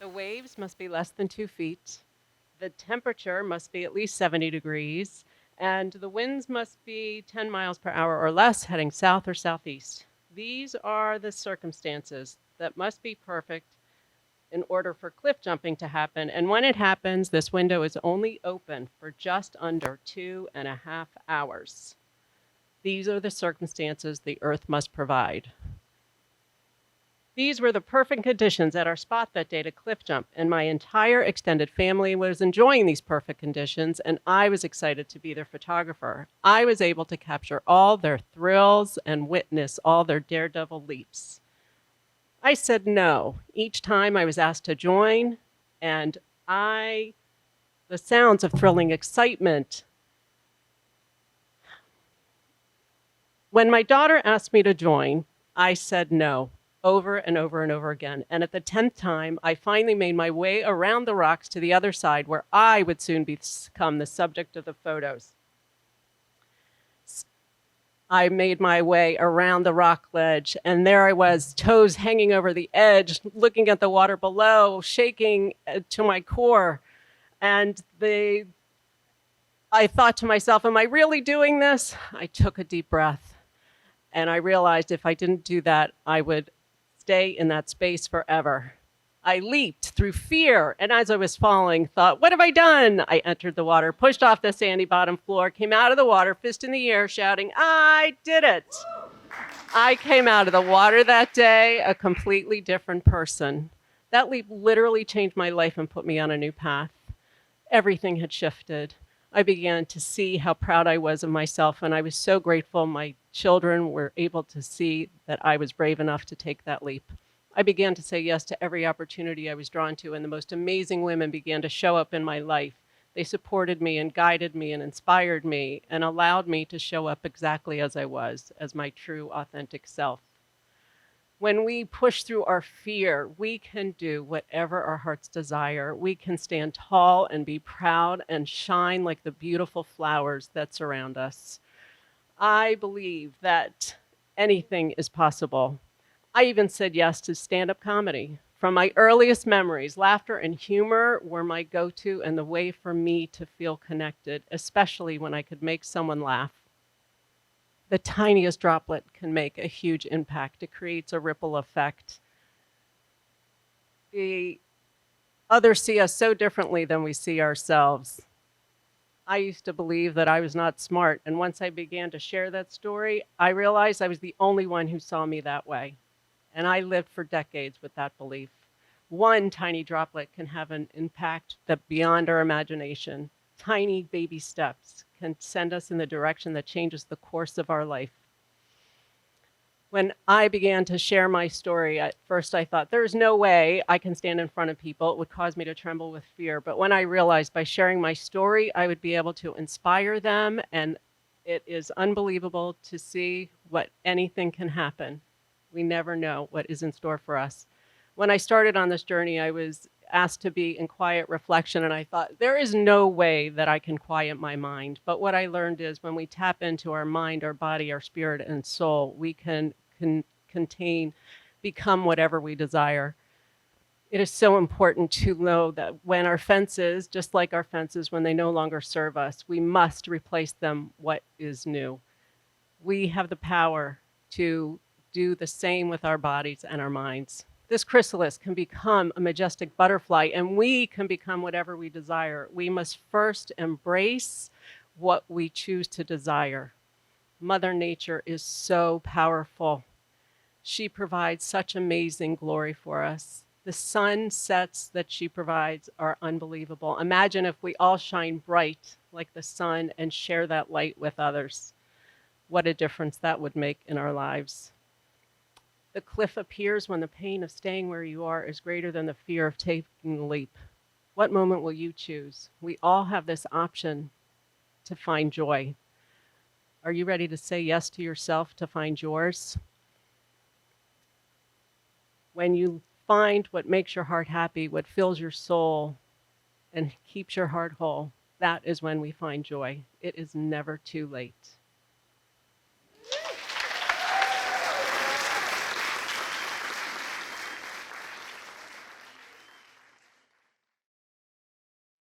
The waves must be less than 2 feet. The temperature must be at least 70 degrees. And the winds must be 10 miles per hour or less, heading south or southeast. These are the circumstances that must be perfect in order for cliff jumping to happen. And when it happens, this window is only open for just under 2.5 hours. These are the circumstances the Earth must provide. These were the perfect conditions at our spot that day to cliff jump, and my entire extended family was enjoying these perfect conditions, and I was excited to be their photographer. I was able to capture all their thrills and witness all their daredevil leaps. I said no each time I was asked to join, and the sounds of thrilling excitement. When my daughter asked me to join, I said no over and over and over again. And at the 10th time, I finally made my way around the rocks to the other side where I would soon become the subject of the photos. I made my way around the rock ledge, and there I was, toes hanging over the edge, looking at the water below, shaking to my core. And I thought to myself, am I really doing this? I took a deep breath, and I realized if I didn't do that, I would stay in that space forever. I leaped through fear, and as I was falling, thought, what have I done? I entered the water, pushed off the sandy bottom floor, came out of the water, fist in the air, shouting, I did it. I came out of the water that day a completely different person. That leap literally changed my life and put me on a new path. Everything had shifted. I began to see how proud I was of myself, and I was so grateful my children were able to see that I was brave enough to take that leap. I began to say yes to every opportunity I was drawn to, and the most amazing women began to show up in my life. They supported me and guided me and inspired me and allowed me to show up exactly as I was, as my true, authentic self. When we push through our fear, we can do whatever our hearts desire. We can stand tall and be proud and shine like the beautiful flowers that surround us. I believe that anything is possible. I even said yes to stand-up comedy. From my earliest memories, laughter and humor were my go-to and the way for me to feel connected, especially when I could make someone laugh. The tiniest droplet can make a huge impact. It creates a ripple effect. The others see us so differently than we see ourselves. I used to believe that I was not smart, and once I began to share that story, I realized I was the only one who saw me that way. And I lived for decades with that belief. One tiny droplet can have an impact that beyond our imagination. Tiny baby steps can send us in the direction that changes the course of our life. When I began to share my story, at first I thought, there's no way I can stand in front of people. It would cause me to tremble with fear. But when I realized by sharing my story, I would be able to inspire them, and it is unbelievable to see what anything can happen. We never know what is in store for us. When I started on this journey, I was asked to be in quiet reflection, and I thought, there is no way that I can quiet my mind. But what I learned is when we tap into our mind, our body, our spirit, and soul, we can become whatever we desire. It is so important to know that when our fences, just like our fences, when they no longer serve us, we must replace them what is new. We have the power to do the same with our bodies and our minds. This chrysalis can become a majestic butterfly, and we can become whatever we desire. We must first embrace what we choose to desire. Mother Nature is so powerful. She provides such amazing glory for us. The sunsets that she provides are unbelievable. Imagine if we all shine bright like the sun and share that light with others. What a difference that would make in our lives. The cliff appears when the pain of staying where you are is greater than the fear of taking the leap. What moment will you choose? We all have this option to find joy. Are you ready to say yes to yourself to find yours? When you find what makes your heart happy, what fills your soul and keeps your heart whole, that is when we find joy. It is never too late.